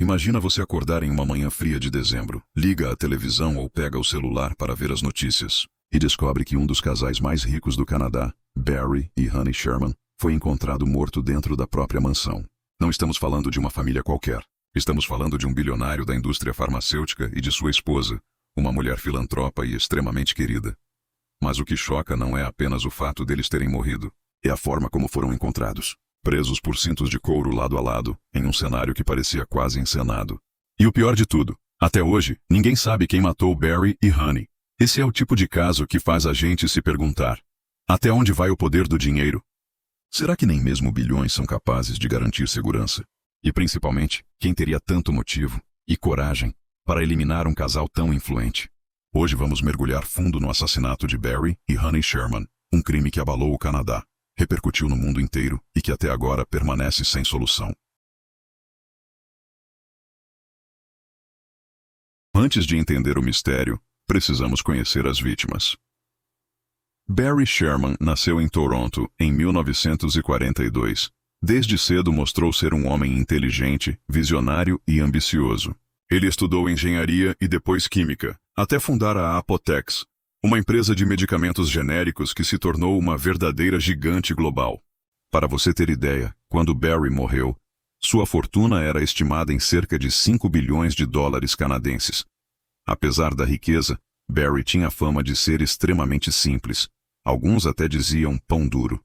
Imagina você acordar em uma manhã fria de dezembro, liga a televisão ou pega o celular para ver as notícias, e descobre que um dos casais mais ricos do Canadá, Barry e Honey Sherman, foi encontrado morto dentro da própria mansão. Não estamos falando de uma família qualquer. Estamos falando de um bilionário da indústria farmacêutica e de sua esposa, uma mulher filantropa e extremamente querida. Mas o que choca não é apenas o fato deles terem morrido, é a forma como foram encontrados. Presos por cintos de couro lado a lado, em um cenário que parecia quase encenado. E o pior de tudo, até hoje, ninguém sabe quem matou Barry e Honey. Esse é o tipo de caso que faz a gente se perguntar: até onde vai o poder do dinheiro? Será que nem mesmo bilhões são capazes de garantir segurança? E principalmente, quem teria tanto motivo e coragem para eliminar um casal tão influente? Hoje vamos mergulhar fundo no assassinato de Barry e Honey Sherman, um crime que abalou o Canadá, repercutiu no mundo inteiro e que até agora permanece sem solução. Antes de entender o mistério, precisamos conhecer as vítimas. Barry Sherman nasceu em Toronto em 1942. Desde cedo mostrou ser um homem inteligente, visionário e ambicioso. Ele estudou engenharia e depois química, até fundar a Apotex, uma empresa de medicamentos genéricos que se tornou uma verdadeira gigante global. Para você ter ideia, quando Barry morreu, sua fortuna era estimada em cerca de 5 bilhões de dólares canadenses. Apesar da riqueza, Barry tinha fama de ser extremamente simples. Alguns até diziam pão duro.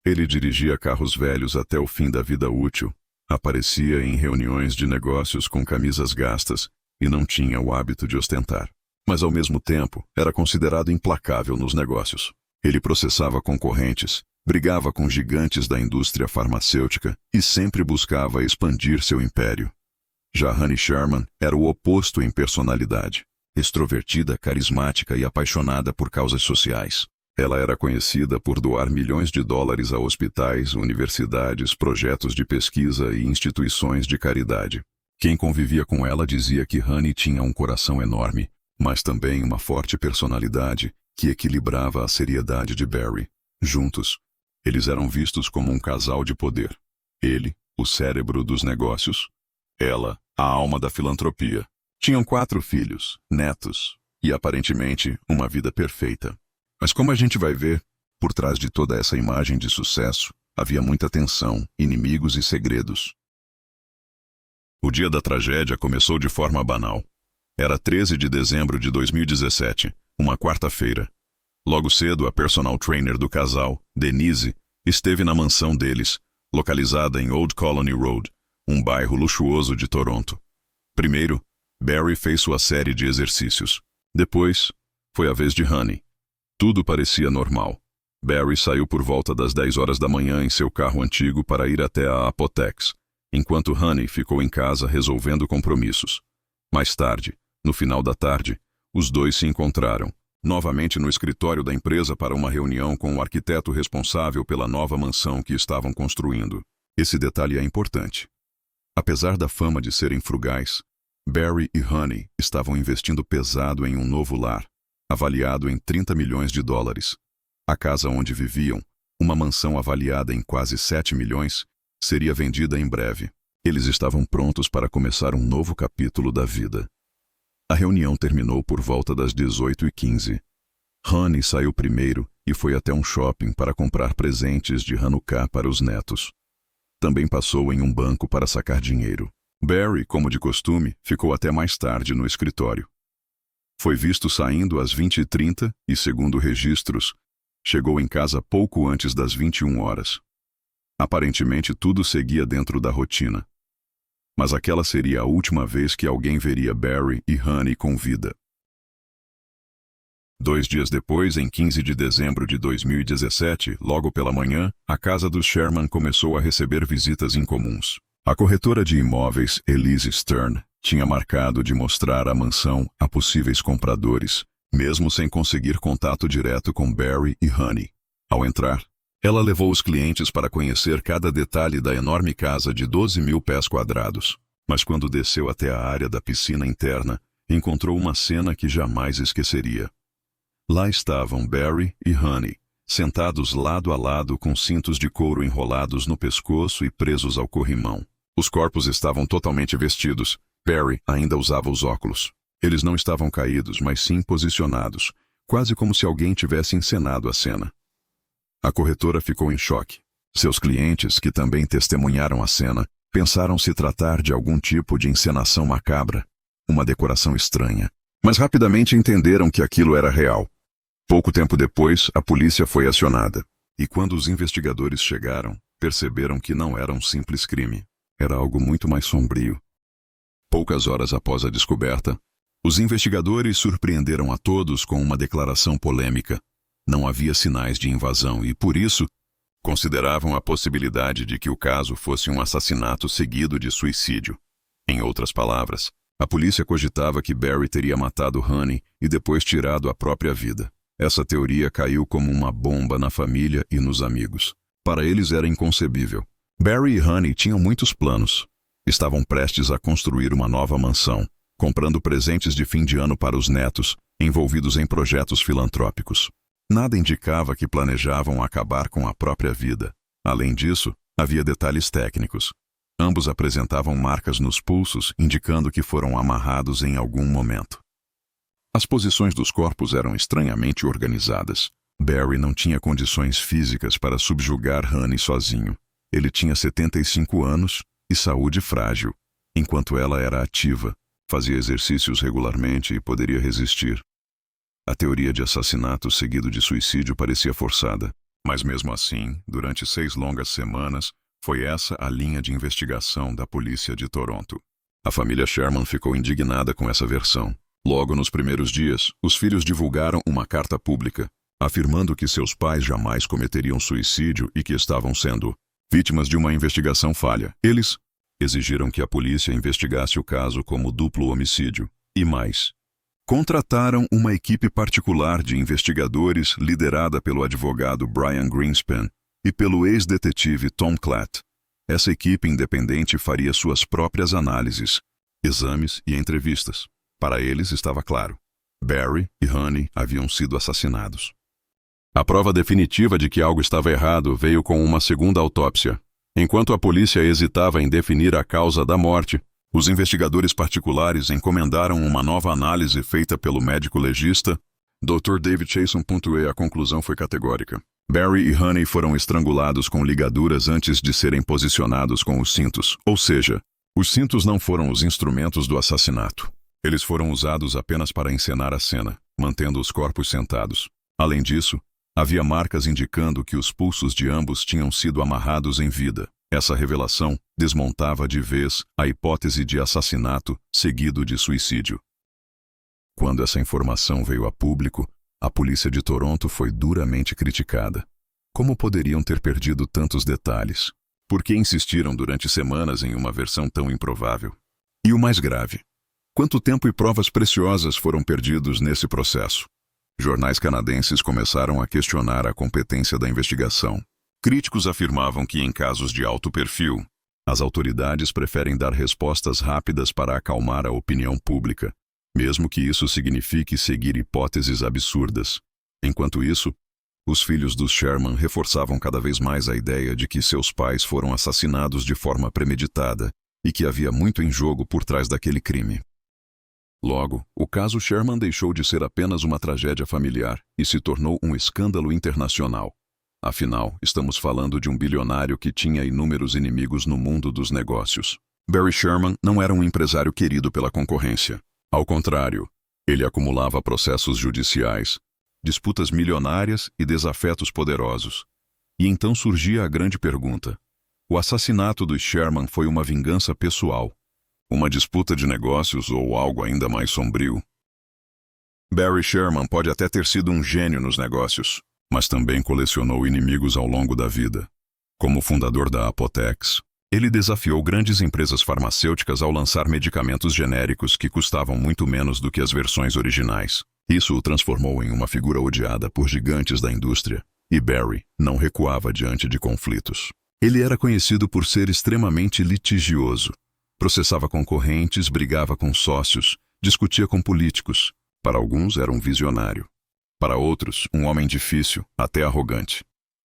Ele dirigia carros velhos até o fim da vida útil, aparecia em reuniões de negócios com camisas gastas e não tinha o hábito de ostentar. Mas ao mesmo tempo, era considerado implacável nos negócios. Ele processava concorrentes, brigava com gigantes da indústria farmacêutica e sempre buscava expandir seu império. Já Honey Sherman era o oposto em personalidade, extrovertida, carismática e apaixonada por causas sociais. Ela era conhecida por doar milhões de dólares a hospitais, universidades, projetos de pesquisa e instituições de caridade. Quem convivia com ela dizia que Honey tinha um coração enorme, mas também uma forte personalidade que equilibrava a seriedade de Barry. Juntos, eles eram vistos como um casal de poder. Ele, o cérebro dos negócios, ela, a alma da filantropia. Tinham 4 filhos, netos, e aparentemente uma vida perfeita. Mas como a gente vai ver, por trás de toda essa imagem de sucesso, havia muita tensão, inimigos e segredos. O dia da tragédia começou de forma banal. Era 13 de dezembro de 2017, uma quarta-feira. Logo cedo, a personal trainer do casal, Denise, esteve na mansão deles, localizada em Old Colony Road, um bairro luxuoso de Toronto. Primeiro, Barry fez sua série de exercícios. Depois, foi a vez de Honey. Tudo parecia normal. Barry saiu por volta das 10 horas da manhã em seu carro antigo para ir até a Apotex, enquanto Honey ficou em casa resolvendo compromissos. Mais tarde, no final da tarde, os dois se encontraram, novamente no escritório da empresa para uma reunião com o arquiteto responsável pela nova mansão que estavam construindo. Esse detalhe é importante. Apesar da fama de serem frugais, Barry e Honey estavam investindo pesado em um novo lar, avaliado em 30 milhões de dólares. A casa onde viviam, uma mansão avaliada em quase 7 milhões, seria vendida em breve. Eles estavam prontos para começar um novo capítulo da vida. A reunião terminou por volta das 18h15. Honey saiu primeiro e foi até um shopping para comprar presentes de Hanukkah para os netos. Também passou em um banco para sacar dinheiro. Barry, como de costume, ficou até mais tarde no escritório. Foi visto saindo às 20h30 e, segundo registros, chegou em casa pouco antes das 21 horas. Aparentemente tudo seguia dentro da rotina. Mas aquela seria a última vez que alguém veria Barry e Honey com vida. 2 dias depois, em 15 de dezembro de 2017, logo pela manhã, a casa dos Sherman começou a receber visitas incomuns. A corretora de imóveis, Elise Stern, tinha marcado de mostrar a mansão a possíveis compradores, mesmo sem conseguir contato direto com Barry e Honey. Ao entrar, ela levou os clientes para conhecer cada detalhe da enorme casa de 12 mil pés quadrados. Mas quando desceu até a área da piscina interna, encontrou uma cena que jamais esqueceria. Lá estavam Barry e Honey, sentados lado a lado com cintos de couro enrolados no pescoço e presos ao corrimão. Os corpos estavam totalmente vestidos. Barry ainda usava os óculos. Eles não estavam caídos, mas sim posicionados, quase como se alguém tivesse encenado a cena. A corretora ficou em choque. Seus clientes, que também testemunharam a cena, pensaram se tratar de algum tipo de encenação macabra, uma decoração estranha, mas rapidamente entenderam que aquilo era real. Pouco tempo depois, a polícia foi acionada, e quando os investigadores chegaram, perceberam que não era um simples crime. Era algo muito mais sombrio. Poucas horas após a descoberta, os investigadores surpreenderam a todos com uma declaração polêmica. Não havia sinais de invasão e, por isso, consideravam a possibilidade de que o caso fosse um assassinato seguido de suicídio. Em outras palavras, a polícia cogitava que Barry teria matado Honey e depois tirado a própria vida. Essa teoria caiu como uma bomba na família e nos amigos. Para eles era inconcebível. Barry e Honey tinham muitos planos. Estavam prestes a construir uma nova mansão, comprando presentes de fim de ano para os netos, envolvidos em projetos filantrópicos. Nada indicava que planejavam acabar com a própria vida. Além disso, havia detalhes técnicos. Ambos apresentavam marcas nos pulsos, indicando que foram amarrados em algum momento. As posições dos corpos eram estranhamente organizadas. Barry não tinha condições físicas para subjugar Honey sozinho. Ele tinha 75 anos e saúde frágil, enquanto ela era ativa, fazia exercícios regularmente e poderia resistir. A teoria de assassinato seguido de suicídio parecia forçada, mas mesmo assim, durante 6 longas semanas, foi essa a linha de investigação da polícia de Toronto. A família Sherman ficou indignada com essa versão. Logo nos primeiros dias, os filhos divulgaram uma carta pública, afirmando que seus pais jamais cometeriam suicídio e que estavam sendo vítimas de uma investigação falha. Eles exigiram que a polícia investigasse o caso como duplo homicídio. E mais, contrataram uma equipe particular de investigadores liderada pelo advogado Brian Greenspan e pelo ex-detetive Tom Klatt. Essa equipe independente faria suas próprias análises, exames e entrevistas. Para eles estava claro: Barry e Honey haviam sido assassinados. A prova definitiva de que algo estava errado veio com uma segunda autópsia. Enquanto a polícia hesitava em definir a causa da morte, os investigadores particulares encomendaram uma nova análise feita pelo médico legista, Dr. David Chason. A conclusão foi categórica. Barry e Honey foram estrangulados com ligaduras antes de serem posicionados com os cintos, ou seja, os cintos não foram os instrumentos do assassinato. Eles foram usados apenas para encenar a cena, mantendo os corpos sentados. Além disso, havia marcas indicando que os pulsos de ambos tinham sido amarrados em vida. Essa revelação desmontava de vez a hipótese de assassinato seguido de suicídio. Quando essa informação veio a público, a polícia de Toronto foi duramente criticada. Como poderiam ter perdido tantos detalhes? Por que insistiram durante semanas em uma versão tão improvável? E o mais grave: quanto tempo e provas preciosas foram perdidos nesse processo? Jornais canadenses começaram a questionar a competência da investigação. Críticos afirmavam que, em casos de alto perfil, as autoridades preferem dar respostas rápidas para acalmar a opinião pública, mesmo que isso signifique seguir hipóteses absurdas. Enquanto isso, os filhos dos Sherman reforçavam cada vez mais a ideia de que seus pais foram assassinados de forma premeditada e que havia muito em jogo por trás daquele crime. Logo, o caso Sherman deixou de ser apenas uma tragédia familiar e se tornou um escândalo internacional. Afinal, estamos falando de um bilionário que tinha inúmeros inimigos no mundo dos negócios. Barry Sherman não era um empresário querido pela concorrência. Ao contrário, ele acumulava processos judiciais, disputas milionárias e desafetos poderosos. E então surgia a grande pergunta: o assassinato dos Sherman foi uma vingança pessoal, uma disputa de negócios ou algo ainda mais sombrio? Barry Sherman pode até ter sido um gênio nos negócios, mas também colecionou inimigos ao longo da vida. Como fundador da Apotex, ele desafiou grandes empresas farmacêuticas ao lançar medicamentos genéricos que custavam muito menos do que as versões originais. Isso o transformou em uma figura odiada por gigantes da indústria, e Barry não recuava diante de conflitos. Ele era conhecido por ser extremamente litigioso. Processava concorrentes, brigava com sócios, discutia com políticos. Para alguns era um visionário. Para outros, um homem difícil, até arrogante.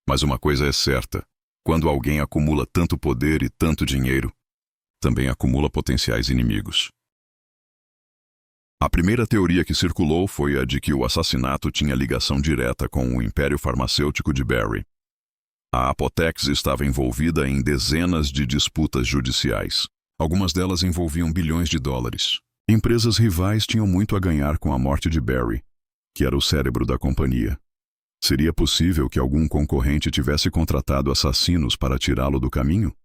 Mas uma coisa é certa: quando alguém acumula tanto poder e tanto dinheiro, também acumula potenciais inimigos. A primeira teoria que circulou foi a de que o assassinato tinha ligação direta com o império farmacêutico de Barry. A Apotex estava envolvida em dezenas de disputas judiciais. Algumas delas envolviam bilhões de dólares. Empresas rivais tinham muito a ganhar com a morte de Barry, que era o cérebro da companhia. Seria possível que algum concorrente tivesse contratado assassinos para tirá-lo do caminho?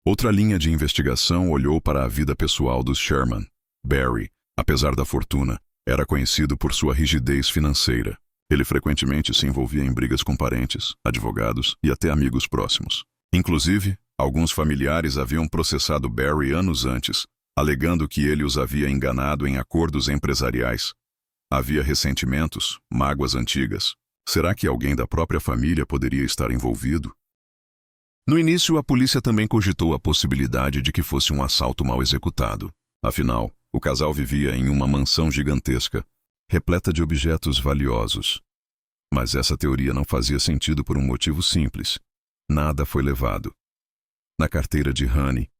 Outra linha de investigação olhou para a vida pessoal dos Sherman. Barry, apesar da fortuna, era conhecido por sua rigidez financeira. Ele frequentemente se envolvia em brigas com parentes, advogados e até amigos próximos. Inclusive, alguns familiares haviam processado Barry anos antes, alegando que ele os havia enganado em acordos empresariais. Havia ressentimentos, mágoas antigas. Será que alguém da própria família poderia estar envolvido? No início, a polícia também cogitou a possibilidade de que fosse um assalto mal executado. Afinal, o casal vivia em uma mansão gigantesca, repleta de objetos valiosos. Mas essa teoria não fazia sentido por um motivo simples. Nada foi levado. Na carteira de Honey,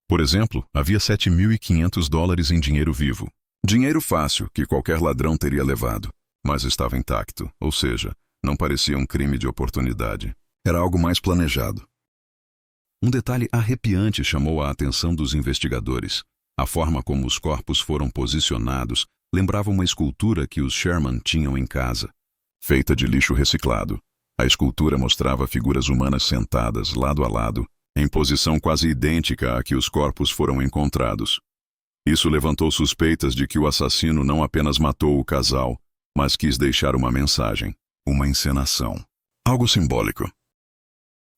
por exemplo, havia $7.500 em dinheiro vivo. Dinheiro fácil que qualquer ladrão teria levado, mas estava intacto, ou seja, não parecia um crime de oportunidade. Era algo mais planejado. Um detalhe arrepiante chamou a atenção dos investigadores. A forma como os corpos foram posicionados lembrava uma escultura que os Sherman tinham em casa. Feita de lixo reciclado, a escultura mostrava figuras humanas sentadas lado a lado, em posição quase idêntica à que os corpos foram encontrados. Isso levantou suspeitas de que o assassino não apenas matou o casal, mas quis deixar uma mensagem, uma encenação, algo simbólico.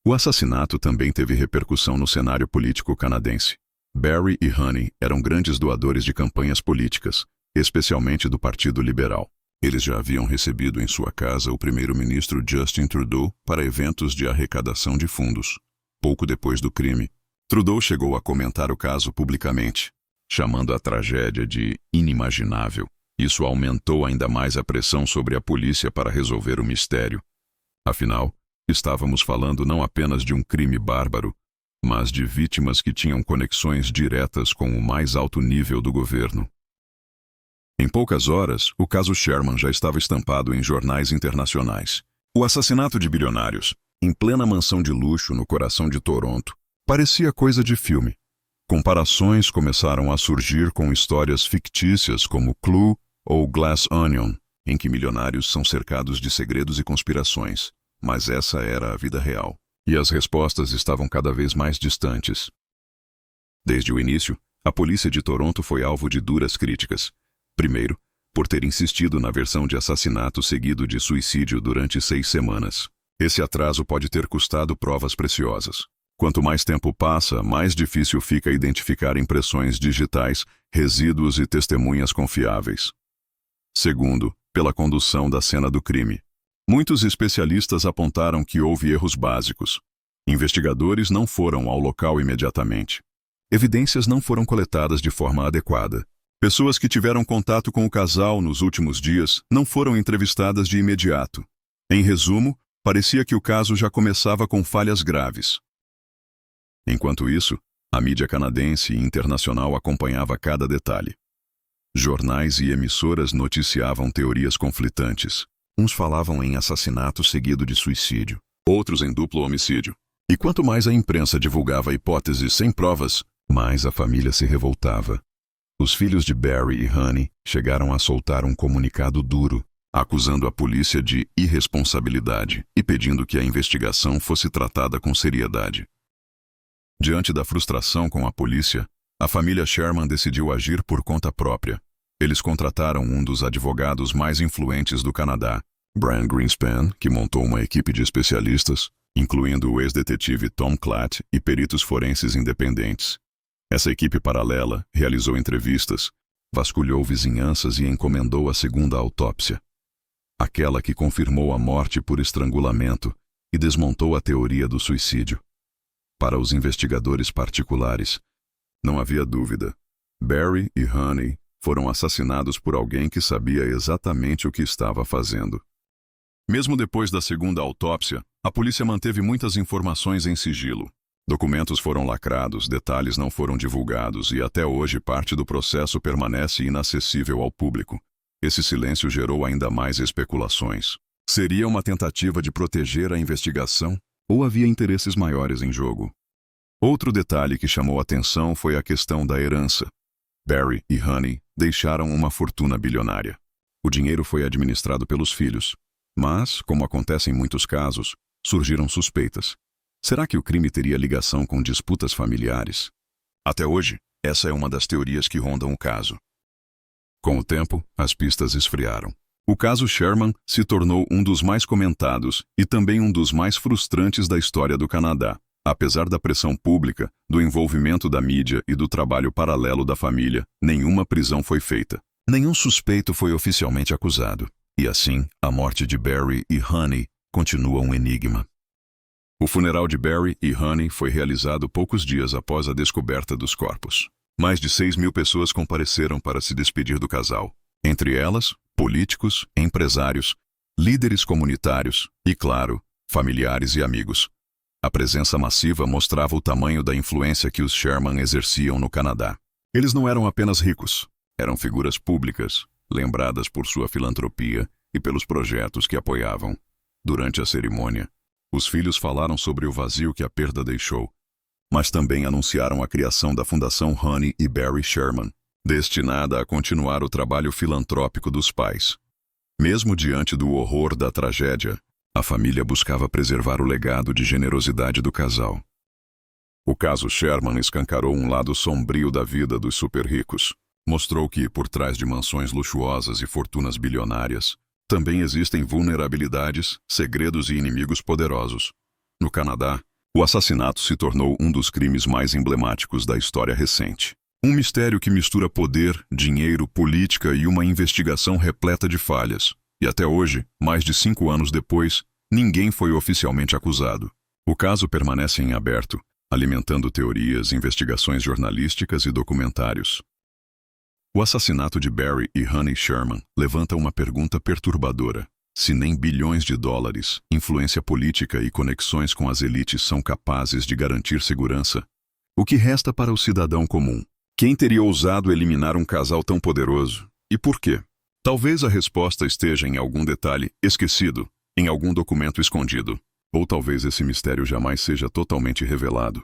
O assassinato também teve repercussão no cenário político canadense. Barry e Honey eram grandes doadores de campanhas políticas, especialmente do Partido Liberal. Eles já haviam recebido em sua casa o primeiro-ministro Justin Trudeau para eventos de arrecadação de fundos. Pouco depois do crime, Trudeau chegou a comentar o caso publicamente, chamando a tragédia de inimaginável. Isso aumentou ainda mais a pressão sobre a polícia para resolver o mistério. Afinal, estávamos falando não apenas de um crime bárbaro, mas de vítimas que tinham conexões diretas com o mais alto nível do governo. Em poucas horas, o caso Sherman já estava estampado em jornais internacionais. O assassinato de bilionários, em plena mansão de luxo no coração de Toronto, parecia coisa de filme. Comparações começaram a surgir com histórias fictícias como Clue ou Glass Onion, em que milionários são cercados de segredos e conspirações. Mas essa era a vida real. E as respostas estavam cada vez mais distantes. Desde o início, a polícia de Toronto foi alvo de duras críticas. Primeiro, por ter insistido na versão de assassinato seguido de suicídio durante 6 semanas. Esse atraso pode ter custado provas preciosas. Quanto mais tempo passa, mais difícil fica identificar impressões digitais, resíduos e testemunhas confiáveis. Segundo, pela condução da cena do crime. Muitos especialistas apontaram que houve erros básicos. Investigadores não foram ao local imediatamente. Evidências não foram coletadas de forma adequada. Pessoas que tiveram contato com o casal nos últimos dias não foram entrevistadas de imediato. Em resumo, parecia que o caso já começava com falhas graves. Enquanto isso, a mídia canadense e internacional acompanhava cada detalhe. Jornais e emissoras noticiavam teorias conflitantes. Uns falavam em assassinato seguido de suicídio, outros em duplo homicídio. E quanto mais a imprensa divulgava hipóteses sem provas, mais a família se revoltava. Os filhos de Barry e Honey chegaram a soltar um comunicado duro, acusando a polícia de irresponsabilidade e pedindo que a investigação fosse tratada com seriedade. Diante da frustração com a polícia, a família Sherman decidiu agir por conta própria. Eles contrataram um dos advogados mais influentes do Canadá, Brian Greenspan, que montou uma equipe de especialistas, incluindo o ex-detetive Tom Klatt e peritos forenses independentes. Essa equipe paralela realizou entrevistas, vasculhou vizinhanças e encomendou a segunda autópsia. Aquela que confirmou a morte por estrangulamento e desmontou a teoria do suicídio. Para os investigadores particulares, não havia dúvida. Barry e Honey foram assassinados por alguém que sabia exatamente o que estava fazendo. Mesmo depois da segunda autópsia, a polícia manteve muitas informações em sigilo. Documentos foram lacrados, detalhes não foram divulgados e até hoje parte do processo permanece inacessível ao público. Esse silêncio gerou ainda mais especulações. Seria uma tentativa de proteger a investigação ou havia interesses maiores em jogo? Outro detalhe que chamou atenção foi a questão da herança. Barry e Honey deixaram uma fortuna bilionária. O dinheiro foi administrado pelos filhos, mas, como acontece em muitos casos, surgiram suspeitas. Será que o crime teria ligação com disputas familiares? Até hoje, essa é uma das teorias que rondam o caso. Com o tempo, as pistas esfriaram. O caso Sherman se tornou um dos mais comentados e também um dos mais frustrantes da história do Canadá. Apesar da pressão pública, do envolvimento da mídia e do trabalho paralelo da família, nenhuma prisão foi feita. Nenhum suspeito foi oficialmente acusado. E assim, a morte de Barry e Honey continua um enigma. O funeral de Barry e Honey foi realizado poucos dias após a descoberta dos corpos. Mais de 6.000 pessoas compareceram para se despedir do casal. Entre elas, políticos, empresários, líderes comunitários e, claro, familiares e amigos. A presença massiva mostrava o tamanho da influência que os Sherman exerciam no Canadá. Eles não eram apenas ricos, eram figuras públicas, lembradas por sua filantropia e pelos projetos que apoiavam. Durante a cerimônia, os filhos falaram sobre o vazio que a perda deixou, mas também anunciaram a criação da Fundação Honey e Barry Sherman, destinada a continuar o trabalho filantrópico dos pais. Mesmo diante do horror da tragédia, a família buscava preservar o legado de generosidade do casal. O caso Sherman escancarou um lado sombrio da vida dos super-ricos. Mostrou que, por trás de mansões luxuosas e fortunas bilionárias, também existem vulnerabilidades, segredos e inimigos poderosos. No Canadá, o assassinato se tornou um dos crimes mais emblemáticos da história recente. Um mistério que mistura poder, dinheiro, política e uma investigação repleta de falhas. E até hoje, mais de 5 anos depois, ninguém foi oficialmente acusado. O caso permanece em aberto, alimentando teorias, investigações jornalísticas e documentários. O assassinato de Barry e Honey Sherman levanta uma pergunta perturbadora. Se nem bilhões de dólares, influência política e conexões com as elites são capazes de garantir segurança, o que resta para o cidadão comum? Quem teria ousado eliminar um casal tão poderoso? E por quê? Talvez a resposta esteja em algum detalhe esquecido, em algum documento escondido. Ou talvez esse mistério jamais seja totalmente revelado.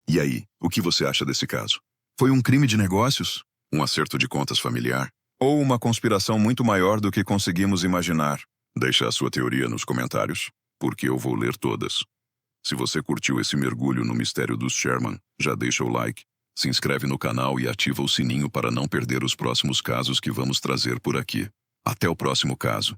E aí, o que você acha desse caso? Foi um crime de negócios? Um acerto de contas familiar? Ou uma conspiração muito maior do que conseguimos imaginar? Deixa a sua teoria nos comentários, porque eu vou ler todas. Se você curtiu esse mergulho no mistério dos Sherman, já deixa o like, se inscreve no canal e ativa o sininho para não perder os próximos casos que vamos trazer por aqui. Até o próximo caso.